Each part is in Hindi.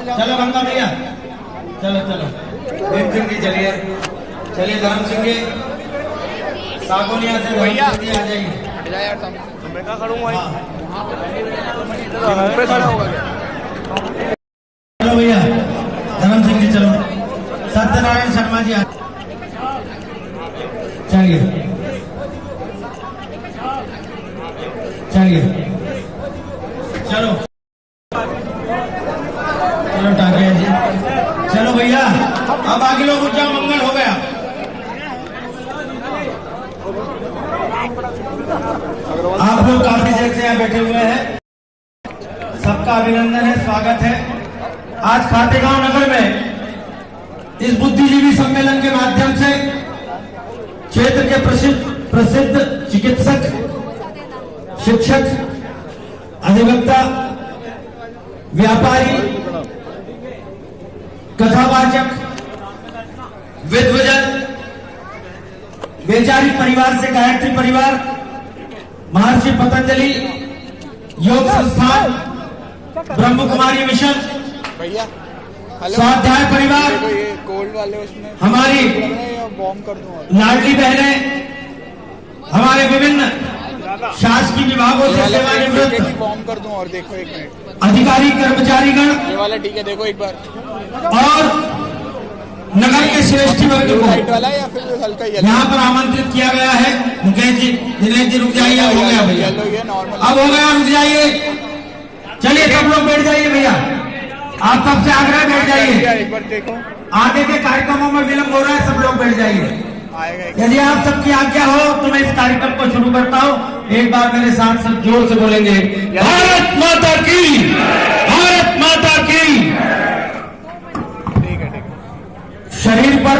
चलो गंगा भैया, चलो चलो भीम सिंह जी चलिए, चलिए धर्म सिंह जी सागोनिया से भैया आ जाइए। मैं कहाँ खड़ूंगा? चलो भैया धर्म सिंह जी चलो, सत्यनारायण शर्मा जी चलिए चलिए चलो चलो टाकिया जी, चलो भैया अब आगे लोग उठ जाओ, मंगल हो गया। आप लोग काफी देर से यहाँ बैठे हुए हैं, सबका अभिनंदन है, स्वागत है। आज खातेगांव नगर में इस बुद्धिजीवी सम्मेलन के माध्यम से क्षेत्र के प्रसिद्ध चिकित्सक, शिक्षक, अधिवक्ता, व्यापारी, कथावाचक, विद्वजन, वैचारिक परिवार से गायत्री परिवार, महर्षि पतंजलि योग संस्थान, ब्रह्म कुमारी मिशन, स्वाध्याय परिवार, कोल्ड वाले उसमें हमारी बॉम्ब कर दूं, लाडली बहनें, हमारे विभिन्न शासकीय विभागों से सेवानिवृत्त बॉम्ब कर दूं। और देखो एक मिनट, अधिकारी कर्मचारीगण, ये वाला ठीक है, देखो एक बार। और नगर के श्रेष्ठ वर्ग को लाइट वाला या फिर हल्का येलो? यहाँ पर आमंत्रित किया गया है। मुकेश जी, दिनेश जी रुक जाइए, हो गया भैया, येलो ये नॉर्मल अब हो गया, रुक जाइए। चलिए सब लोग बैठ जाइए भैया, आप सबसे आग्रह बैठ जाइए। एक बार देखो, आगे के कार्यक्रमों में विलंब हो रहा है, सब लोग बैठ जाइए। आएगा यदि आप सबकी आज्ञा हो तो मैं इस कार्यक्रम को शुरू करता हूँ। एक बार मेरे साथ सब जोर से बोलेंगे, भारत माता की, भारत माता की। ठीक है। शरीर पर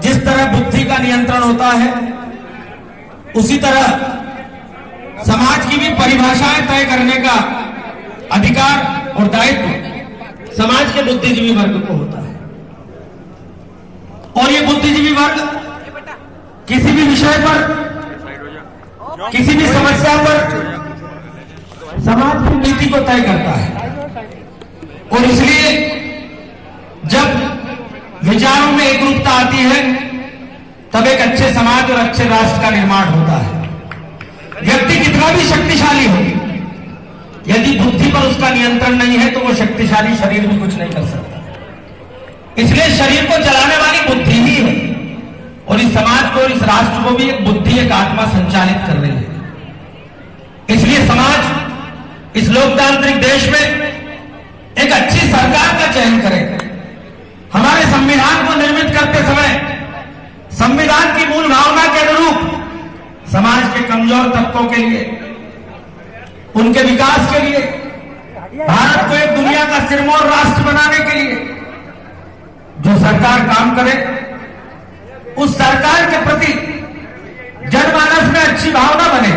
जिस तरह बुद्धि का नियंत्रण होता है, उसी तरह समाज की भी परिभाषाएं तय करने का अधिकार और दायित्व समाज के बुद्धिजीवी वर्ग को होता है। और ये बुद्धिजीवी वर्ग किसी भी विषय पर, किसी भी समस्या पर समाज की नीति को तय करता है। और इसलिए जब विचारों में एकरूपता आती है, तब एक अच्छे समाज और अच्छे राष्ट्र का निर्माण होता है। व्यक्ति कितना भी शक्तिशाली हो, यदि बुद्धि पर उसका नियंत्रण नहीं है तो वो शक्तिशाली शरीर भी कुछ नहीं कर सकता। इसलिए शरीर को चलाने वाली बुद्धि ही है, और इस समाज को, इस राष्ट्र को भी एक बुद्धि, एक आत्मा संचालित कर रही है। इसलिए समाज इस लोकतांत्रिक देश में एक अच्छी सरकार का चयन करे। हमारे संविधान को निर्मित करते समय संविधान की मूल भावना के अनुरूप समाज के कमजोर तबकों के लिए, उनके विकास के लिए, भारत को एक दुनिया का सिरमौर राष्ट्र बनाने के लिए जो सरकार काम करे, उस सरकार के प्रति जनमानस में अच्छी भावना बने,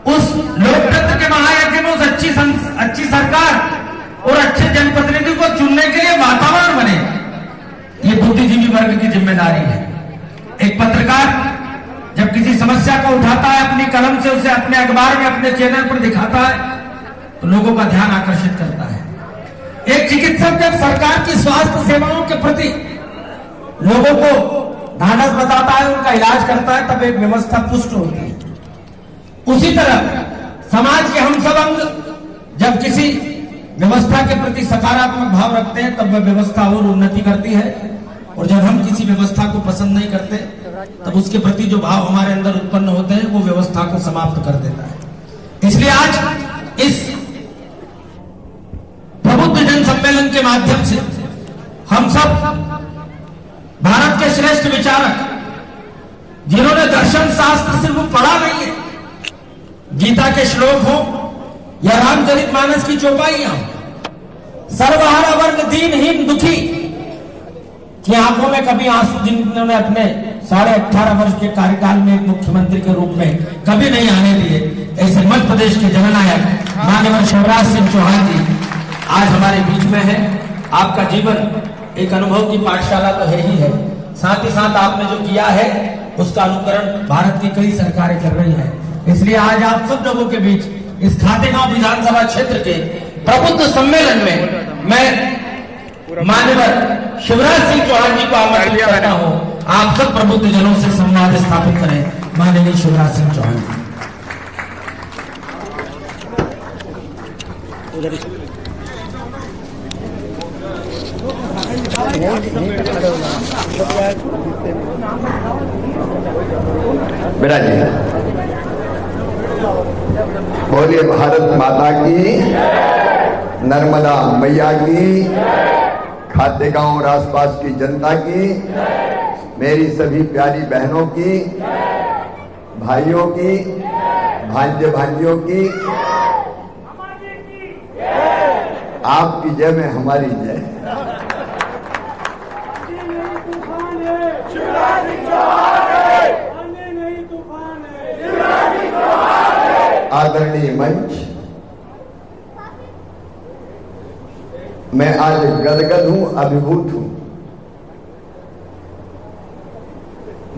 उस लोकतंत्र के महायज्ञ में उस अच्छी सरकार और अच्छे जनप्रतिनिधि को चुनने के लिए वातावरण बने। ये बुद्धिजीवी वर्ग की जिम्मेदारी है। एक पत्रकार जब किसी समस्या को उठाता है, अपनी कलम से उसे अपने अखबार में, अपने चैनल पर दिखाता है, तो लोगों का ध्यान आकर्षित करता है। एक चिकित्सक जब सरकार की स्वास्थ्य सेवाओं के प्रति लोगों को ढांढस बताता है, उनका इलाज करता है, तब एक व्यवस्था पुष्ट होती है। उसी तरह समाज के हम सब अंग जब किसी व्यवस्था के प्रति सकारात्मक भाव रखते हैं, तब वह व्यवस्था और उन्नति करती है। और जब हम किसी व्यवस्था को पसंद नहीं करते, तब उसके प्रति जो भाव हमारे अंदर उत्पन्न होते हैं, वो व्यवस्था को समाप्त कर देता है। इसलिए आज इस प्रबुद्ध जन सम्मेलन के माध्यम से हम सब भारत के श्रेष्ठ विचारक, जिन्होंने दर्शन शास्त्र सिर्फ पढ़ा नहीं है, गीता के श्लोक हो या रामचरितमानस की चौपाइयां, सर्वहारा वर्ग दीनहीन दुखी की आंखों में कभी आंसू जिन्होंने अपने 18.5 वर्ष के कार्यकाल में एक मुख्यमंत्री के रूप में कभी नहीं आने दिए, ऐसे मध्य प्रदेश के जननायक माननीय शिवराज सिंह चौहान जी आज हमारे बीच में है। आपका जीवन एक अनुभव की पाठशाला तो है ही है, साथ ही साथ आपने जो किया है उसका अनुकरण भारत की कई सरकारें कर रही हैं। इसलिए आज आप सब लोगों के बीच इस खातेगांव विधानसभा क्षेत्र के प्रबुद्ध सम्मेलन में मैं माननीय शिवराज सिंह चौहान जी को आमंत्रित करता हूं। आप सब प्रबुद्ध जनों से संवाद स्थापित करें। माननीय शिवराज सिंह चौहान जी। बिराजिए। बोलिए भारत माता की, नर्मदा मैया की, खातेगांव और आसपास की जनता की, मेरी सभी प्यारी बहनों की, भाइयों की, भांजे भांजियों की, आपकी जय में हमारी जय। आदरणीय मंच, मैं आज गदगद हूं, अभिभूत हूं।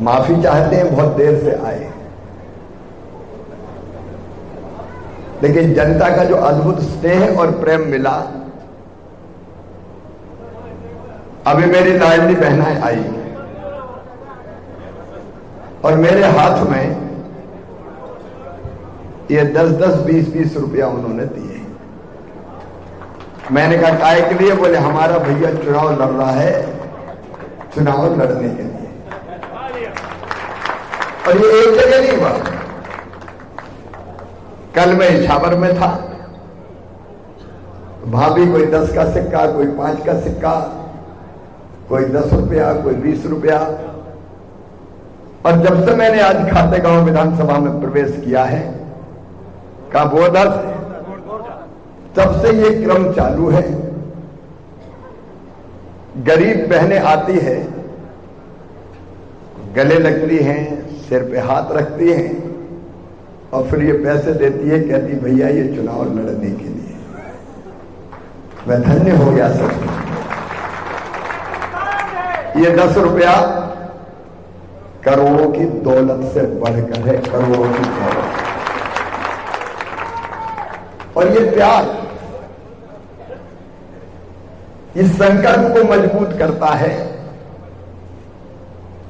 माफी चाहते हैं, बहुत देर से आए, लेकिन जनता का जो अद्भुत स्नेह और प्रेम मिला, अभी मेरी लाडली बहनाएं आई और मेरे हाथ में ये 10-10, 20-20 रुपया उन्होंने दिए। मैंने कहा काय के लिए? बोले हमारा भैया चुनाव लड़ रहा है, चुनाव लड़ने के लिए। और ये एक जगह नहीं हुआ, कल मैं इछावर में था, वहां भी कोई 10 का सिक्का, कोई 5 का सिक्का, कोई 10 रुपया, कोई 20 रुपया। और जब से मैंने आज खातेगांव विधानसभा में प्रवेश किया है, का बोधा से, तब से ये क्रम चालू है। गरीब बहनें आती है, गले लगती हैं, सिर पे हाथ रखती हैं और फिर ये पैसे देती है, कहती भैया ये चुनाव लड़ने के लिए। मैं धन्य हो गया सर। ये 10 रुपया करोड़ों की दौलत से बढ़कर है, करोड़ों की दौलत। और ये प्यार इस संकल्प को मजबूत करता है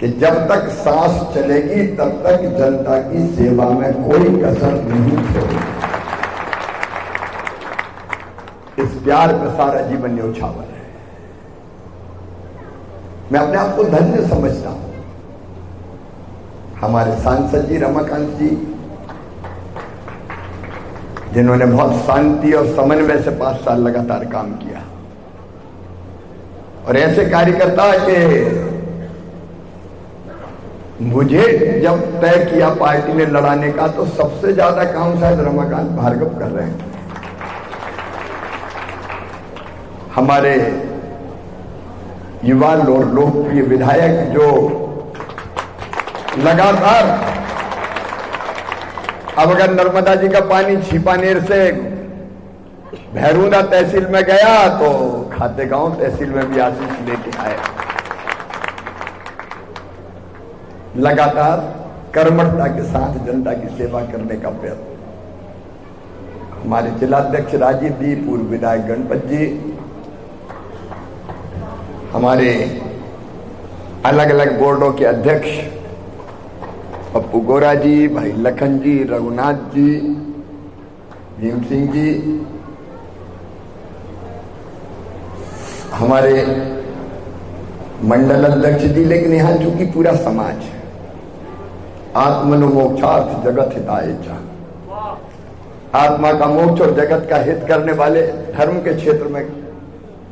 कि जब तक सांस चलेगी तब तक जनता की सेवा में कोई कसर नहीं छोड़ेगी। इस प्यार का सारा जीवन न्यौछावर है। मैं अपने आप को धन्य समझता हूं। हमारे सांसद जी रमाकांत जी, जिन्होंने बहुत शांति और समन्वय से 5 साल लगातार काम किया, और ऐसे कार्यकर्ता के मुझे जब तय किया पार्टी ने लड़ाने का, तो सबसे ज्यादा काम शायद रमाकांत भार्गव कर रहे हैं। हमारे युवा और लोकप्रिय विधायक जो लगातार, अब अगर नर्मदा जी का पानी छिपानेर से भैरूना तहसील में गया तो खातेगांव तहसील में भी आशीष लेके आए। लगातार कर्मठता के साथ जनता की सेवा करने का प्रयत्न। हमारे जिलाध्यक्ष राजीव जी, पूर्व विधायक गणपत जी, हमारे अलग अलग बोर्डों के अध्यक्ष पप्पू गोरा जी, भाई लखन जी, रघुनाथ जी, भीम सिंह जी, हमारे मंडल अध्यक्ष जी, लेकिन यहां चूंकि पूरा समाज है। आत्मनो मोक्षार्थ जगत हिताय च, आत्मा का मोक्ष और जगत का हित करने वाले, धर्म के क्षेत्र में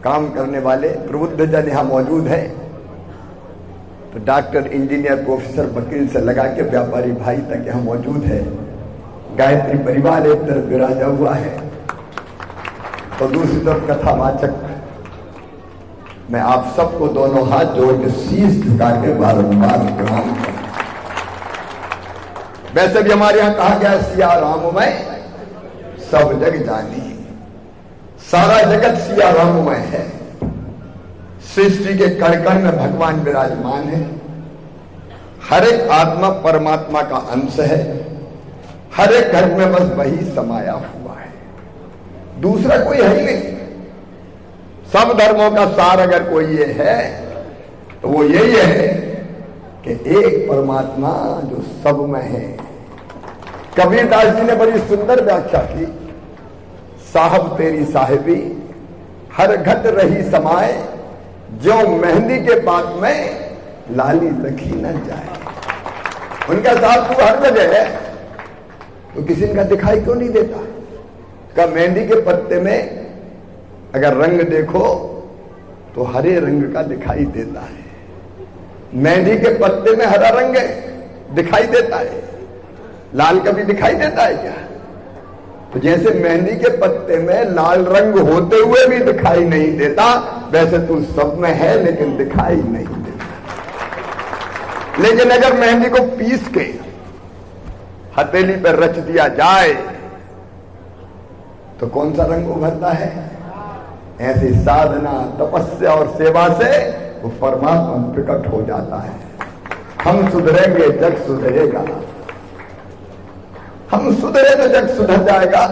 काम करने वाले प्रबुद्ध जन यहां मौजूद है। तो डॉक्टर, इंजीनियर, प्रोफेसर, वकील से लगा के व्यापारी भाई तक यहां मौजूद है। गायत्री परिवार एक तरफ विराजा हुआ है, तो दूसरी तरफ कथावाचक। मैं आप सबको दोनों हाथ जोड़ के शीश झुका के बारंबार प्रणाम करता। वैसे भी हमारे यहां कहा गया, सिया राममय सब जग जानी, सारा जगत सिया राममय है। सृष्टि के कण कण में भगवान विराजमान है। हर एक आत्मा परमात्मा का अंश है। हर एक घर में बस वही समाया हुआ है। दूसरा कोई है ही नहीं। सब धर्मों का सार अगर कोई ये है तो वो यही है कि एक परमात्मा जो सब में है। कबीरदास जी ने बड़ी सुंदर व्याख्या की, साहब तेरी साहिबी हर घट रही समाए, जो मेहंदी के पात में लाली रखी न जाए। उनका साथ तू हर जगह है, तो किसी का दिखाई क्यों नहीं देता? का मेहंदी के पत्ते में अगर रंग देखो तो हरे रंग का दिखाई देता है। मेहंदी के पत्ते में हरा रंग है, दिखाई देता है। लाल कभी दिखाई देता है क्या? तो जैसे मेहंदी के पत्ते में लाल रंग होते हुए भी दिखाई नहीं देता, वैसे तू सब में है लेकिन दिखाई नहीं देता। लेकिन अगर मेहंदी को पीस के हथेली पर रच दिया जाए तो कौन सा रंग उभरता है? ऐसी साधना, तपस्या और सेवा से वो परमात्मा प्रकट हो जाता है। हम सुधरेंगे, जग सुधरेगा। हम सुधरे तो जग सुधर जाएगा।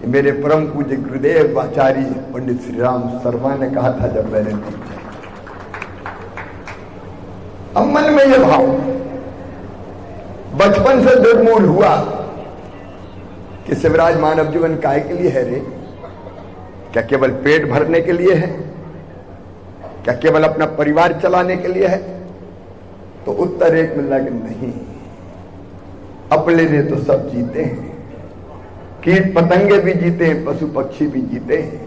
मेरे परम पूज्य गुरुदेव आचार्य पंडित श्री राम शर्मा ने कहा था जब मैंने पूछा, अब मन में यह भाव बचपन से दुर्मूल हुआ कि शिवराज मानव जीवन काय के लिए है रे? क्या केवल पेट भरने के लिए है? क्या केवल अपना परिवार चलाने के लिए है? तो उत्तर एक मिला कि नहीं, अपने लिए तो सब जीते हैं। कीट पतंगे भी जीते हैं, पशु पक्षी भी जीते हैं।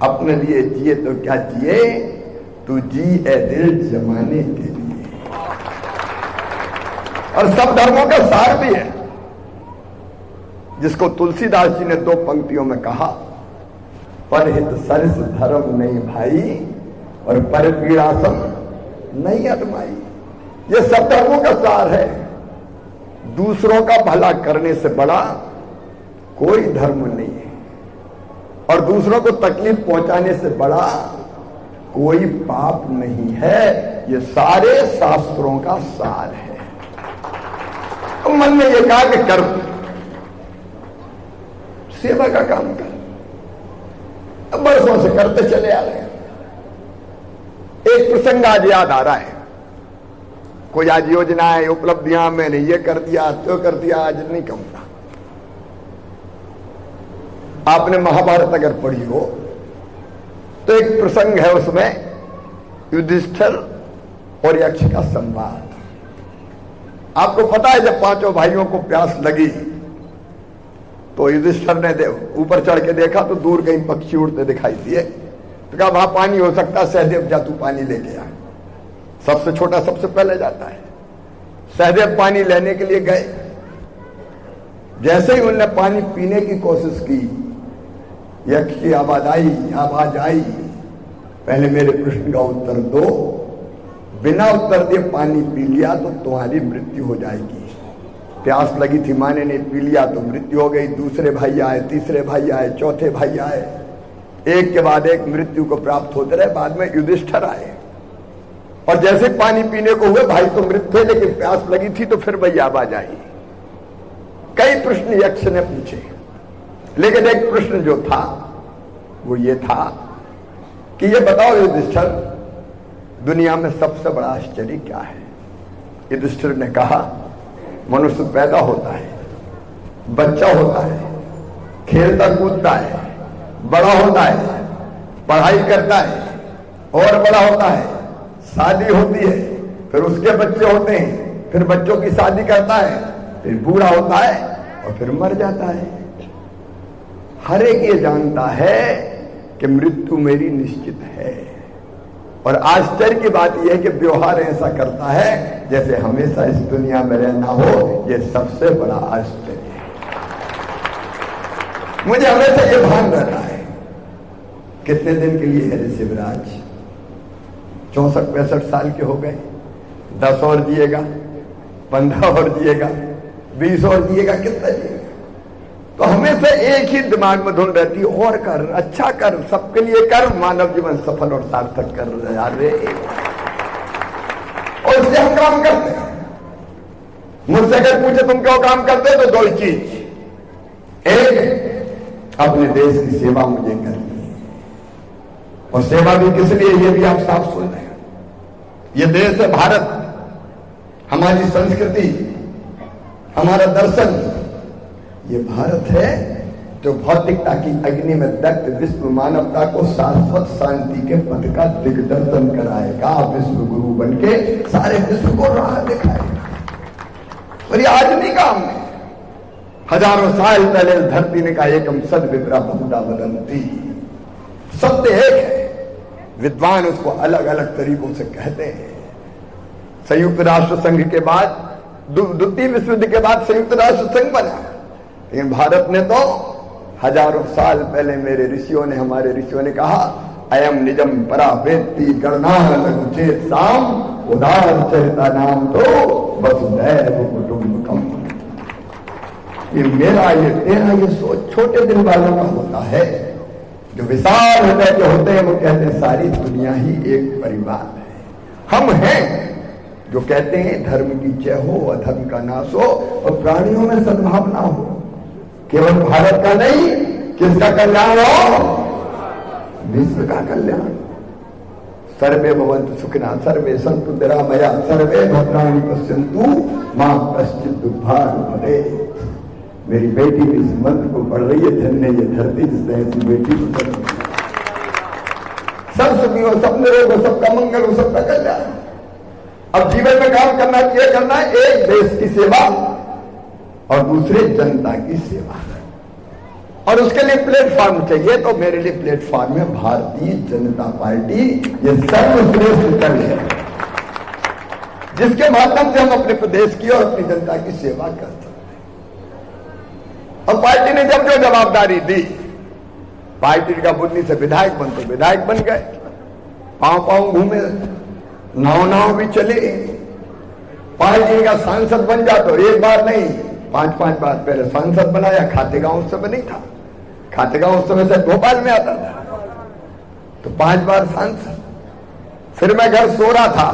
अपने लिए जिए तो क्या जिए, तू जी ए दिल जमाने के लिए। और सब धर्मों का सार भी है, जिसको तुलसीदास जी ने 2 पंक्तियों में कहा, परहित सरस धर्म नहीं भाई और पर पीड़ा सम नहीं अदमाई। ये सब धर्मों का सार है। दूसरों का भला करने से बड़ा कोई धर्म नहीं है, और दूसरों को तकलीफ पहुंचाने से बड़ा कोई पाप नहीं है। ये सारे शास्त्रों का सार है। तो मन में ये कहा कि कर, सेवा का काम कर। अब बरसों से करते चले आ रहे हैं। एक प्रसंग आज याद आ रहा है। कोई आज योजनाएं, उपलब्धियां, मैंने ये कर दिया, तो कर दिया, आज नहीं कहूंगा। आपने महाभारत अगर पढ़ी हो तो एक प्रसंग है, उसमें युधिष्ठिर और यक्ष का संवाद। आपको पता है जब 5 भाइयों को प्यास लगी तो युधिष्ठिर ने ऊपर चढ़ के देखा तो दूर कहीं पक्षी उड़ते दिखाई दिए। तो कहा वहां पानी हो सकता है, सहदेव जा तू पानी लेके आ। सबसे छोटा सबसे पहले जाता है। सहदेव पानी लेने के लिए गए। जैसे ही उन्होंने पानी पीने की कोशिश की, यक्ष की आवाज आई, पहले मेरे प्रश्न का उत्तर दो। बिना उत्तर दिए पानी पी लिया तो तुम्हारी मृत्यु हो जाएगी। प्यास लगी थी, माने ने पी लिया तो मृत्यु हो गई। दूसरे भाई आए, तीसरे भाई आए, चौथे भाई आए, एक के बाद एक मृत्यु को प्राप्त होते रहे। बाद में युधिष्ठिर आए और जैसे पानी पीने को हुए, भाई तो मृत थे लेकिन प्यास लगी थी तो फिर वही आवाज आई। कई प्रश्न यक्ष ने पूछे, लेकिन एक प्रश्न जो था वो ये था कि ये बताओ युधिष्ठिर, दुनिया में सबसे बड़ा आश्चर्य क्या है? युधिष्ठिर ने कहा, मनुष्य पैदा होता है, बच्चा होता है, खेलता कूदता है, बड़ा होता है, पढ़ाई करता है और बड़ा होता है, शादी होती है, फिर उसके बच्चे होते हैं, फिर बच्चों की शादी करता है, फिर बूढ़ा होता है और फिर मर जाता है। हर एक ये जानता है कि मृत्यु मेरी निश्चित है। और आश्चर्य की बात यह है कि व्यवहार ऐसा करता है जैसे हमेशा इस दुनिया में रहना हो। यह सबसे बड़ा आश्चर्य है। मुझे हमेशा यह भान रहता है, कितने दिन के लिए है रे शिवराज? 64-65 साल के हो गए, 10 और जिएगा, 15 और जिएगा, 20 और जिएगा, कितना जिएगा? तो हमेशा एक ही दिमाग में धुन रहती है, और कर, अच्छा कर, सबके लिए कर, मानव जीवन सफल और सार्थक कर यार रे। और इसलिए हम काम करते हैं। मुझसे अगर पूछे तुम क्यों काम करते हो तो 2 चीज, एक अपने देश की सेवा मुझे करनी है। और सेवा भी किस लिए, ये भी आप साफ सुन रहे हैं। ये देश है भारत, हमारी संस्कृति, हमारा दर्शन, ये भारत है जो भौतिकता की अग्नि में दग्ध विश्व मानवता को शाश्वत शांति के पथ का दिग्दर्शन कराएगा। विश्व गुरु बनके सारे विश्व को राह दिखाएगा। और ये आज नहीं काम में, हजारों साल पहले धरती ने कहा एकम सद विप्रा बहुधा वदंती, सत्य एक है, विद्वान उसको अलग अलग तरीकों से कहते हैं। संयुक्त राष्ट्र संघ के बाद, द्वितीय विश्व युद्ध के बाद संयुक्त राष्ट्र संघ बना, लेकिन भारत ने तो हजारों साल पहले मेरे ऋषियों ने, हमारे ऋषियों ने कहा अयम निजम परा वेत्ति गणना लघुचेत साम उदार चरिता नाम तो वसुधैव कुटुंबकम। ये मेरा, ये तेरा, ये सोच छोटे दिल वालों का होता है। जो विशाल हृदय के होते हैं वो कहते हैं सारी दुनिया ही एक परिवार है। हम हैं जो कहते हैं धर्म की जय हो, अधर्म का नाश हो और प्राणियों में सद्भावना हो। केवल भारत का नहीं, किसका कल्याण हो? विश्व का कल्याण। सर्वे भवन्तु सुखिनः, सर्वे सन्तु निरामया, सर्वे भद्राणि पश्यन्तु मा कश्चित् दुर्भाग् भवेत्। मेरी बेटी भी इस मंत्र को पढ़ रही है, धन्य ये धरती जिसने ऐसी बेटी को जन्म दिया। सब सुखी हो, सब निरोग हो, सबका मंगल हो, सबका कल्याण। अब जीवन में काम करना क्या करना है? एक देश की सेवा और दूसरे जनता की सेवा, और उसके लिए प्लेटफॉर्म चाहिए। तो मेरे लिए प्लेटफॉर्म है भारतीय जनता पार्टी। ये सर्वश्रेष्ठ दल है जिसके माध्यम से हम अपने प्रदेश की और अपनी जनता की सेवा कर सकते हैं। और पार्टी ने जब जो जवाबदारी दी, पार्टी का बुद्धि से विधायक बन तो विधायक बन गए, पांव पांव घूमे, नाव भी चले। पार्टी का सांसद बन जा तो एक बार नहीं, 5-5 बार पहले सांसद बनाया। खातेगांव उस समय नहीं था, खातेगांव उस समय से भोपाल में आता था, तो 5 बार सांसद। फिर मैं घर सो रहा था,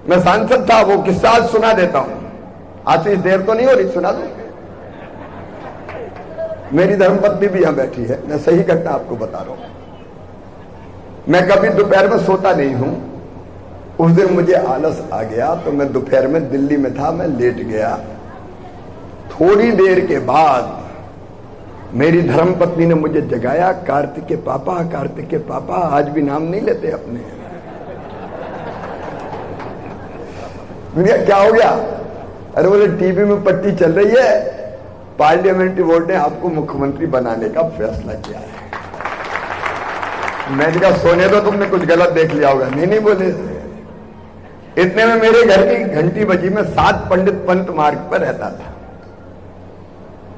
मैं सांसद था, वो किस्सा आज सुना देता हूं। आशीष देर तो नहीं हो रही, सुना दूं? मेरी धर्मपत्नी भी यहां बैठी है, मैं सही घटना आपको बता रहा हूं। मैं कभी दोपहर में सोता नहीं हूं। उस दिन मुझे आलस आ गया तो मैं दोपहर में दिल्ली में था, मैं लेट गया। थोड़ी देर के बाद मेरी धर्मपत्नी ने मुझे जगाया, कार्तिक के पापा, कार्तिक के पापा। आज भी नाम नहीं लेते अपने। क्या हो गया? अरे बोले टीवी में पट्टी चल रही है, पार्लियामेंट्री बोर्ड ने आपको मुख्यमंत्री बनाने का फैसला किया है। मैंने कहा सोने दो, तुमने कुछ गलत देख लिया होगा। नहीं बोले। इतने में मेरे घर की घंटी बजी। मैं 7 पंडित पंत मार्ग पर रहता था।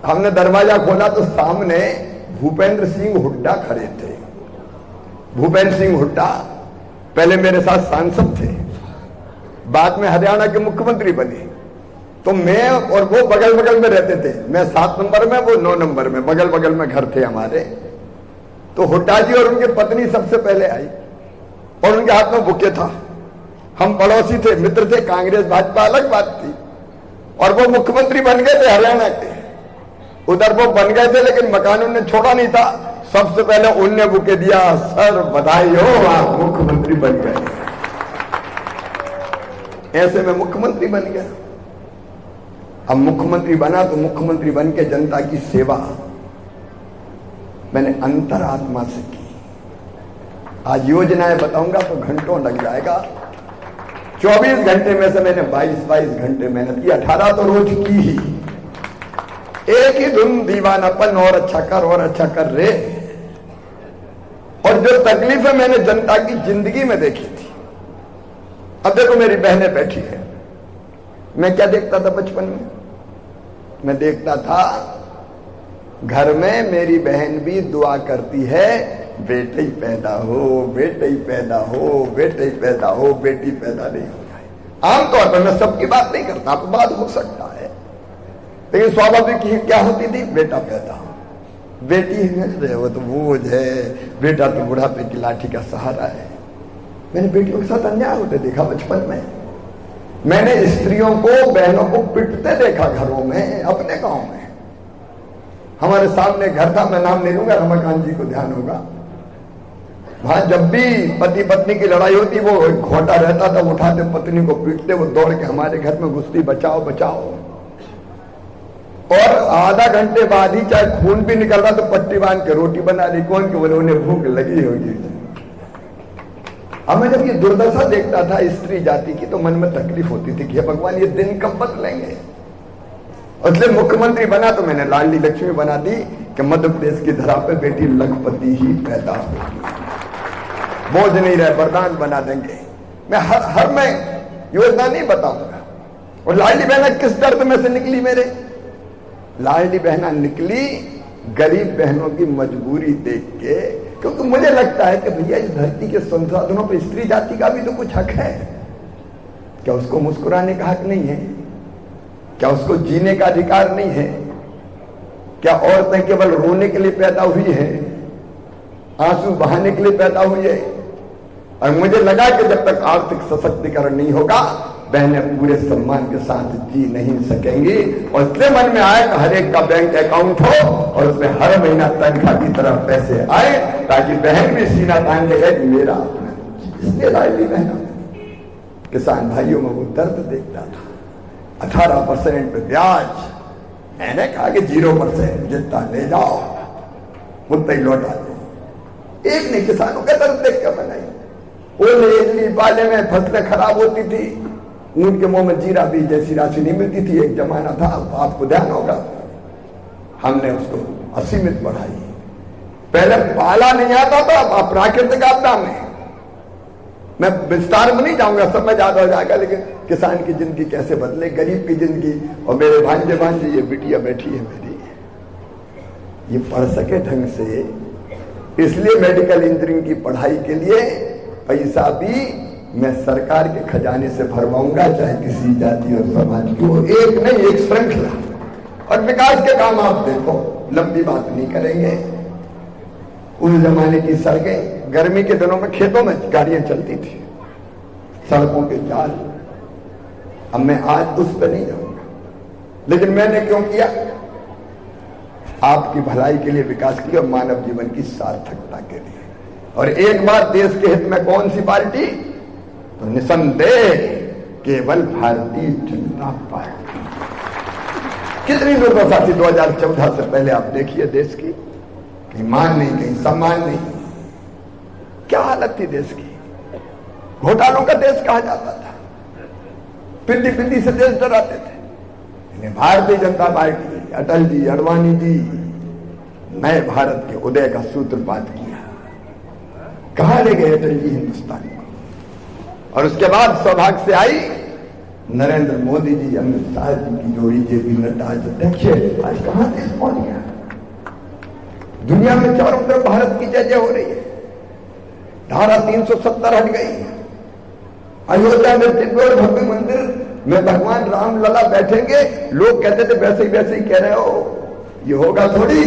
हमने दरवाजा खोला तो सामने भूपेंद्र सिंह हुड्डा खड़े थे। भूपेंद्र सिंह हुड्डा पहले मेरे साथ सांसद थे, बाद में हरियाणा के मुख्यमंत्री बने। तो मैं और वो बगल बगल में रहते थे। मैं 7 नंबर में, वो 9 नंबर में, बगल बगल में घर थे हमारे। तो हुड्डा जी और उनके पत्नी सबसे पहले आई और उनके हाथ में बुके था। हम पड़ोसी थे, मित्र थे। कांग्रेस भाजपा अलग बात थी। और वो मुख्यमंत्री बन गए थे हरियाणा के। उधर वो बन गए थे, लेकिन मकान उन्हें छोड़ा नहीं था। सबसे पहले उनने बुके दिया, सर बधाई हो, आप मुख्यमंत्री बन गए। ऐसे में मुख्यमंत्री बन गया। अब मुख्यमंत्री बना तो मुख्यमंत्री बन के जनता की सेवा मैंने अंतरात्मा से की। आज योजनाएं बताऊंगा तो घंटों लग जाएगा। 24 घंटे में से मैंने 22 घंटे मेहनत की। 18 तो रोज की ही। एक ही धुन दीवानापन, और अच्छा कर रे। और जो तकलीफें मैंने जनता की जिंदगी में देखी थी। अब देखो मेरी बहनें बैठी है। मैं क्या देखता था बचपन में? मैं देखता था घर में मेरी बहन भी दुआ करती है, बेटे ही पैदा हो, बेटे ही पैदा हो, बेटे ही पैदा हो, बेटी पैदा नहीं हो जाए। आमतौर पर मैं सबकी बात नहीं करता, आपको बात हो सकता है, लेकिन स्वाभाविक ही क्या होती थी? बेटा पैदा हो। बेटी है वो तो बोझ है, बेटा तो बुढ़ापे की लाठी का सहारा है। मैंने बेटियों के साथ अन्याय होते देखा बचपन में। मैंने स्त्रियों को, बहनों को पिटते देखा घरों में, अपने गांव में। हमारे सामने घर था, मैं नाम नहीं लूंगा, रमाकांत जी को ध्यान होगा। वहां जब भी पति पत्नी की लड़ाई होती, वो घोटा रहता था, उठाते पत्नी को पीटते, वो दौड़ के हमारे घर में घुसती, बचाओ बचाओ। और आधा घंटे बाद ही चाहे खून भी निकल रहा तो पट्टी बांध के रोटी बना रही, कौन के बोले उन्हें भूख लगी होगी। अब मैं जब ये दुर्दशा देखता था स्त्री जाति की, तो मन में तकलीफ होती थी कि भगवान ये दिन कब बदलेंगे। इसलिए मुख्यमंत्री बना तो मैंने लाडली लक्ष्मी बना दी कि मध्य प्रदेश की धरा पे बेटी लखपति ही पैदा होगी, बोझ नहीं रहे, वरदान बना देंगे। मैं हर मैं योजना नहीं बताऊंगा। और लाडली बहना किस दर्द में से निकली मेरे? लाडली बहना निकली गरीब बहनों की मजबूरी देख के, क्योंकि मुझे लगता है कि भैया इस धरती के संसाधनों पर स्त्री जाति का भी तो कुछ हक है। क्या उसको मुस्कुराने का हक नहीं है? क्या उसको जीने का अधिकार नहीं है? क्या औरतें केवल रोने के लिए पैदा हुई है, आंसू बहाने के लिए पैदा हुई है? और मुझे लगा कि जब तक आर्थिक सशक्तिकरण नहीं होगा, बहनें पूरे सम्मान के साथ जी नहीं सकेंगी। और इसलिए मन में आया कि हर एक का बैंक अकाउंट हो और उसमें हर महीना तनख्वाह की तरह पैसे आए, ताकि बहन भी सीना तान के कहे मेरा। इसलिए लाडली बहना किसान भाइयों में वो दर्द देखता था। 18% पे ब्याज, मैंने कहा कि 0% जितना ले जाओ उतना ही लौटा दो। एक ने किसानों का दर्द देख कर बनाई। ओले पाले में फसलें खराब होती थी, ऊंट के मुंह में जीरा बीज जैसी राशि नहीं मिलती थी। एक जमाना था, आपको ध्यान होगा, हमने उसको असीमित बढ़ाई। पहले पाला नहीं आता था, प्राकृतिक आपदा में, मैं विस्तार में नहीं जाऊंगा, समय ज्यादा हो जाएगा, लेकिन किसान की जिंदगी कैसे बदले, गरीब की जिंदगी। और मेरे भांजे भांजे, ये बिटिया बैठी है मेरी, ये पढ़ सके ढंग से, इसलिए मेडिकल इंजीनियरिंग की पढ़ाई के लिए पैसा भी मैं सरकार के खजाने से भरवाऊंगा, चाहे किसी जाति और समाज की हो। एक नहीं, एक श्रृंखला। और विकास के काम आप देखो, लंबी बात नहीं करेंगे। उस जमाने की सड़कें, गर्मी के दिनों में खेतों में गाड़ियां चलती थी, सड़कों के जाल। अब मैं आज उस पर नहीं जाऊंगा, लेकिन मैंने क्यों किया? आपकी भलाई के लिए, विकास के लिए और मानव जीवन की सार्थकता के लिए। और एक बात, देश के हित में कौन सी पार्टी? तो निसंदेह केवल भारतीय जनता पार्टी। कितनी दुर्दशा थी 2014 से पहले, आप देखिए देश की, कहीं मान नहीं, कहीं सम्मान नहीं, क्या हालत थी देश की। घोटालों का देश कहा जाता था, पिंडी पिंडी से देश डराते थे। भारतीय जनता पार्टी, अटल जी, अडवाणी जी, नए भारत के उदय का सूत्रपात किया। कहां ले गए अटल जी हिंदुस्तान को? और उसके बाद सौभाग्य से आई नरेंद्र मोदी जी, अमित शाह जी की जोड़ी, जेपी नड्डा आज अध्यक्ष है। आज कहां देश पहुंच गया? दुनिया में चारों तरफ भारत की जय जय हो रही है। धारा 370 हट गई। अयोध्या में दिव्य और भव्य मंदिर में भगवान राम लला बैठेंगे। लोग कहते थे वैसे ही कह रहे हो, ये होगा थोड़ी।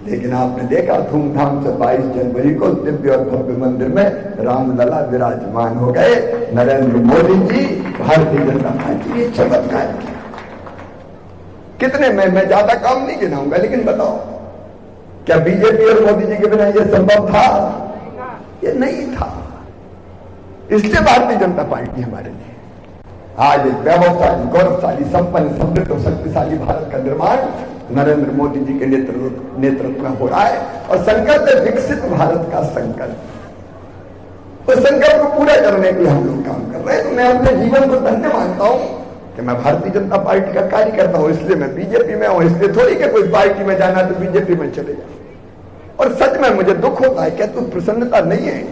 लेकिन आपने देखा धूमधाम से 22 जनवरी को दिव्य और भव्य मंदिर में राम लला विराजमान हो गए। नरेंद्र मोदी जी, भारतीय जनता पार्टी, ये चमत्कार किया। कितने मैं ज्यादा काम नहीं गिनाऊंगा, लेकिन बताओ क्या बीजेपी और मोदी जी के बिना ये संभव था? ये नहीं था। इसलिए भारतीय जनता पार्टी हमारे लिए आज एक वैभवशाली, गौरवशाली, संपन्न, समृद्ध और शक्तिशाली भारत का निर्माण नरेंद्र मोदी जी के नेतृत्व में हो रहा है। और संकल्प है विकसित भारत का संकल्प। उस संकल्प को पूरा करने के लिए हम लोग काम कर रहे हैं। तो मैं अपने जीवन को धन्य मानता हूं कि मैं भारतीय जनता पार्टी का कार्य करता हूं। इसलिए मैं बीजेपी में हूं, इसलिए थोड़ी कि कोई पार्टी में जाना तो बीजेपी में चले जाओ। और सच में मुझे दुख होता है, क्या तो प्रसन्नता नहीं है।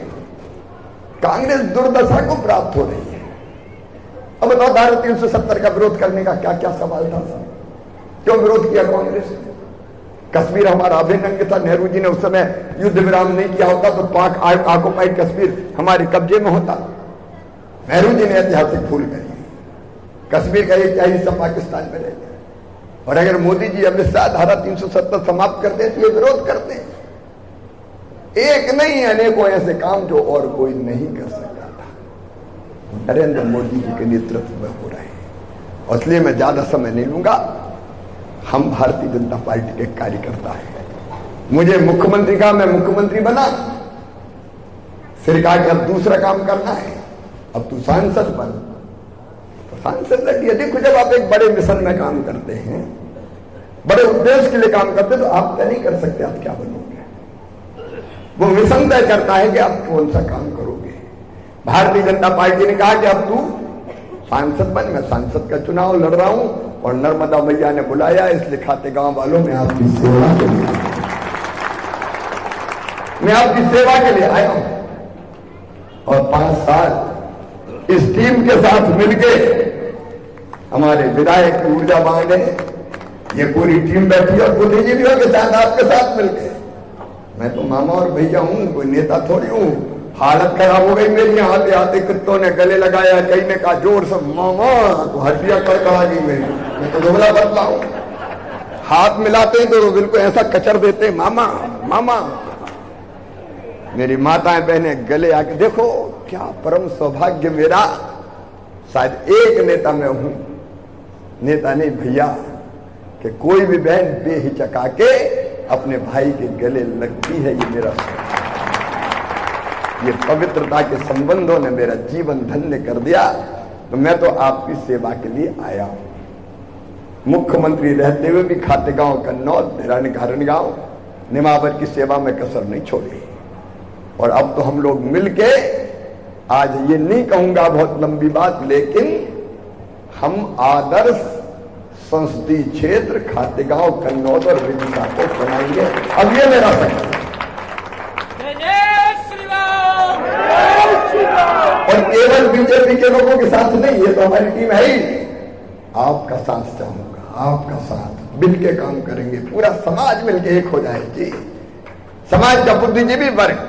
कांग्रेस दुर्दशा को प्राप्त हो रही है। अब बताओ, धारा 370 का विरोध करने का क्या क्या सवाल था? क्यों विरोध किया कांग्रेस ने? कश्मीर हमारा अभिन्न अंग था। नेहरू जी ने उस समय युद्ध विराम नहीं किया होता तो पाक ऑक्युपाइड कश्मीर हमारे कब्जे में होता। नेहरू जी ने ऐतिहासिक भूल करी। कश्मीर का एक क्या हिस्सा पाकिस्तान में रह गया। और अगर मोदी जी, अमित शाह धारा 370 समाप्त करते तो ये विरोध करते हैं। एक नहीं, अनेकों ऐसे काम जो और कोई नहीं कर सकता था, नरेंद्र मोदी जी के नेतृत्व में हो रहे हैं। और इसलिए मैं ज्यादा समय नहीं लूंगा। हम भारतीय जनता पार्टी के कार्यकर्ता हैं। मुझे मुख्यमंत्री का, मैं मुख्यमंत्री बना, फिर कहा कि अब दूसरा काम करना है, अब तू सांसद बन। तो सांसद लगी। देखो, जब आप एक बड़े मिशन में काम करते हैं, बड़े उद्देश्य के लिए काम करते हैं, तो आप तय नहीं कर सकते आप क्या बनोगे। वो मिशन तय करता है कि आप कौन सा काम करोगे। भारतीय जनता पार्टी ने कहा कि अब तू सांसद बन। मैं सांसद का चुनाव लड़ रहा हूं और नर्मदा मैया ने बुलाया, इसलिए खातेगांव वालों में आपकी सेवा के लिए, मैं आपकी सेवा के लिए आया हूं। और 5 साल इस टीम के साथ मिलके हमारे विधायक ऊर्जा बांध है, ये पूरी टीम बैठी और बुद्धिजीवियों के साथ आपके साथ मिलके। मैं तो मामा और भैया हूं, कोई नेता थोड़ी हूं। हालत खराब हो गई मेरी, आते आते कुत्तों ने गले लगाया, कई ने कहा जोर से मामा, तो हड्डियां कड़कड़ा गई मेरी। मैं तो दुबला पतला हूं, हाथ मिलाते ही तो बिल्कुल ऐसा कचर देते, मामा मामा। मेरी माताएं बहनें गले आके, देखो क्या परम सौभाग्य मेरा, शायद एक नेता में हूं, नेता नहीं भैया, कि कोई भी बहन बेहिचक आके अपने भाई के गले लगती है। ये मेरा, ये पवित्रता के संबंधों ने मेरा जीवन धन्य कर दिया। तो मैं तो आपकी सेवा के लिए आया हूं। मुख्यमंत्री रहते हुए भी खातेगांव, कन्नौज, हिरण्यगांव, निमावर की सेवा में कसर नहीं छोड़ी। और अब तो हम लोग मिलके, आज ये नहीं कहूंगा बहुत लंबी बात, लेकिन हम आदर्श संसदीय क्षेत्र खातेगांव, कन्नौज और विदिशा को बनाएंगे। अब ये मेरा संकल्प। और केवल बीजेपी के लोगों के साथ नहीं, ये तो हमारी टीम है ही। आपका साथ चाहूंगा, आपका साथ, मिलके काम करेंगे, पूरा समाज मिलके एक हो जाए जी। समाज का बुद्धिजीवी वर्ग,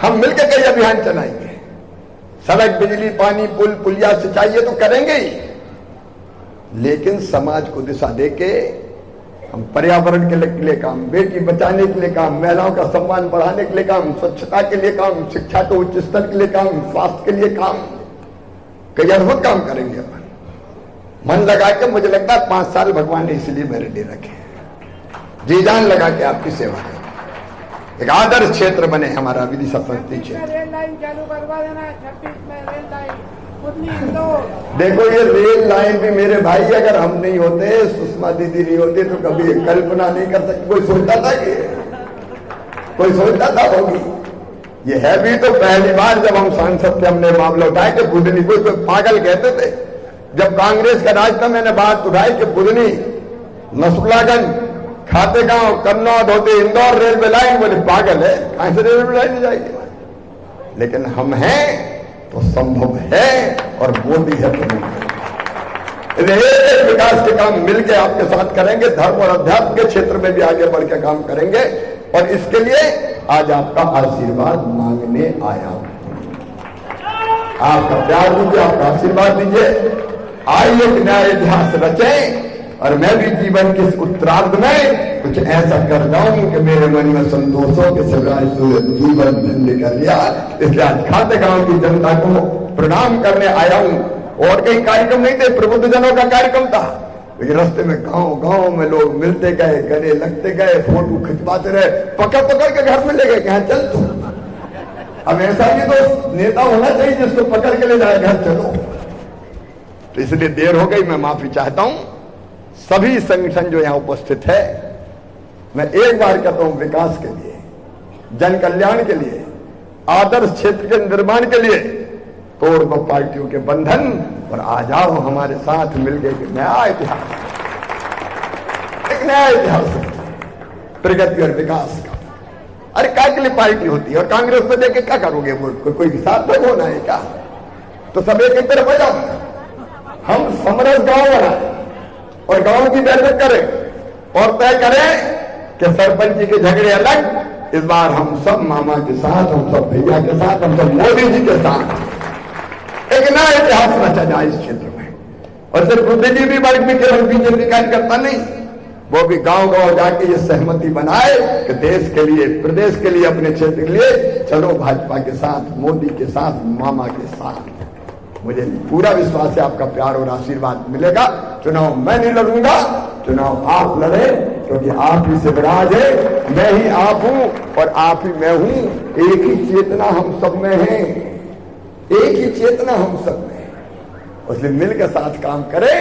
हम मिलके कई अभियान चलाएंगे। सड़क, बिजली, पानी, पुल, पुलिया, सिंचाई, ये तो करेंगे ही, लेकिन समाज को दिशा देके हम पर्यावरण के लिए काम, बेटी बचाने के लिए काम, महिलाओं का सम्मान बढ़ाने के लिए काम, स्वच्छता के लिए काम, शिक्षा के उच्च स्तर के लिए काम, स्वास्थ्य के लिए काम, कई अद्भुत काम करेंगे अपन। मन लगा के, मुझे लगता है 5 साल भगवान ने इसलिए मेरे लिए रखे, जी जान लगा के आपकी सेवा करें। एक आदर्श क्षेत्र बने हमारा विदिशा संसदीय क्षेत्र। रेल लाइन चालू करवा देना, 26 में रेल लाइन। देखो, ये रेल लाइन भी मेरे भाई, अगर हम नहीं होते, सुषमा दीदी नहीं होते, तो कभी कल्पना नहीं कर सकते। कोई सोचता था कि, कोई सोचता था होगी। ये है भी तो पहली बार जब हम सांसद थे, हमने मामला उठाया कि बुधनी, कोई पागल कहते थे जब कांग्रेस का राज था, मैंने बात उठाई कि बुधनी, नसरुल्लागंज, खातेगांव, कन्नौज होते इंदौर रेलवे लाइन। बोले पागल है, कहां से रेलवे लाइन जाएगी। लेकिन हम हैं तो संभव है, और मोदी है तो नहीं। विकास के काम मिलकर आपके साथ करेंगे, धर्म और अध्यात्म के क्षेत्र में भी आगे बढ़ के काम करेंगे। और इसके लिए आज आपका आशीर्वाद मांगने आया हूं। आपका प्यार दीजिए, आपका आशीर्वाद दीजिए। आइए एक नया इतिहास रचें, और मैं भी जीवन के इस उत्तरार्ध में कुछ ऐसा कर जाऊं कि मेरे मन में संतोषों के सिवाय जीवन धन्य कर लिया। इसलिए आज खातेगांव की जनता को प्रणाम करने आया हूं। और कई कार्यक्रम नहीं थे, प्रबुद्धजनों का कार्यक्रम था, लेकिन रास्ते में गांव गांव में लोग मिलते गए, गले लगते गए, फोटो खिंचवाते रहे, पकड़ पकड़ के घर में ले गए, कहा चल तू। अब ऐसा भी तो नेता होना चाहिए जिसको पकड़ के ले जाए, घर चलो। तो इसलिए देर हो गई, मैं माफी चाहता हूं। सभी संगठन जो यहां उपस्थित है, मैं एक बार कहता हूं, विकास के लिए, जन कल्याण के लिए, आदर्श क्षेत्र के निर्माण के लिए तोड़ दो पार्टियों के बंधन और आ जाओ हमारे साथ मिलकर एक नया इतिहास, एक नया इतिहास, प्रगति और विकास का। अरे क्या के लिए पार्टी होती है, और कांग्रेस में देखे क्या करोगे, वो कोई सार्थक होना है क्या? तो सब एक तरफ हो जाओ। हम समरस गांव बनाए और गांव की बैठक करें और तय करें कि सरपंच जी के झगड़े अलग, इस बार हम सब मामा के साथ, हम सब भैया के साथ, हम सब मोदी जी के साथ एक नया इतिहास रचा जाए इस क्षेत्र में। और सिर्फ बुद्धिजीवी वर्ग भी केवल बीजेपी कार्यकर्ता नहीं, वो भी गांव गांव जाके ये सहमति बनाए कि देश के लिए, प्रदेश के लिए, अपने क्षेत्र के लिए चलो भाजपा के साथ, मोदी के साथ, मामा के साथ। मुझे पूरा विश्वास है आपका प्यार और आशीर्वाद मिलेगा। चुनाव मैं नहीं लड़ूंगा, चुनाव आप लड़े, क्योंकि आप ही से विराज है, मैं ही आप हूं और आप ही मैं हूं। एक ही चेतना हम सब में है, एक ही चेतना हम सब में है। इसलिए मिलकर साथ काम करें,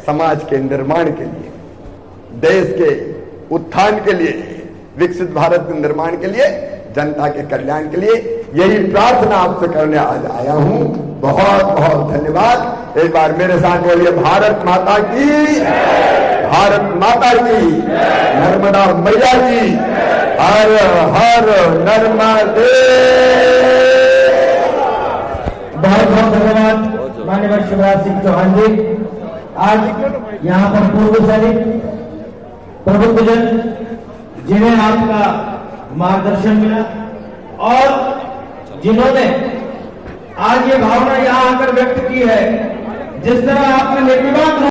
समाज के निर्माण के लिए, देश के उत्थान के लिए, विकसित भारत के निर्माण के लिए, जनता के कल्याण के लिए। यही प्रार्थना आपसे करने आज आया हूं। बहुत बहुत धन्यवाद। एक बार मेरे साथ बोलिए, भारत माता की, भारत माता की, नर्मदा मैया की, हर हर नर्मदे। बहुत बहुत धन्यवाद माननीय शिवराज सिंह चौहान जी। आज यहाँ पर पूर्व सैनिक, प्रबुद्धजन, जिन्हें आपका मार्गदर्शन मिला और जिन्होंने आज ये भावना यहाँ आकर व्यक्त की है, जिस तरह आपने निर्विवाद